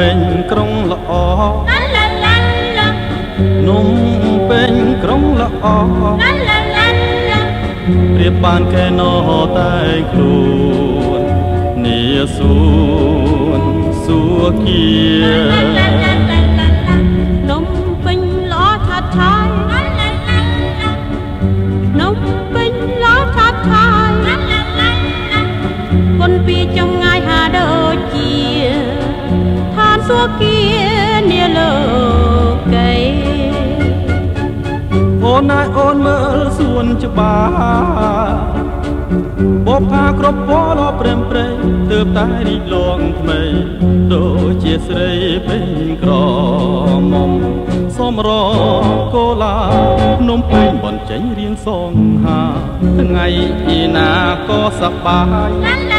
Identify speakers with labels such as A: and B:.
A: ពេញក្រុងល្អនំពេញក្រុងល្អប្រៀបបានកែណោតែខ្លួននាសួនសួគ៌
B: នំពេញល្អឆាត់ឆាយនំពេញល្អឆាត់ឆាយគុនពីចម្ងាយហាដូចជាឋានសួគ៌នាលោកី
A: អូនណែអូនមើលសួនច្បារបបផាគ្រប់ពណ៌ព្រែមព្រៃទើបតែរីកលងថ្មីដូចជាស្រីពេញក្រមុំសមរកូឡាភ្នំពេញបនចេញរៀងសងហាថ្ងៃឯណាក៏សប្បាយ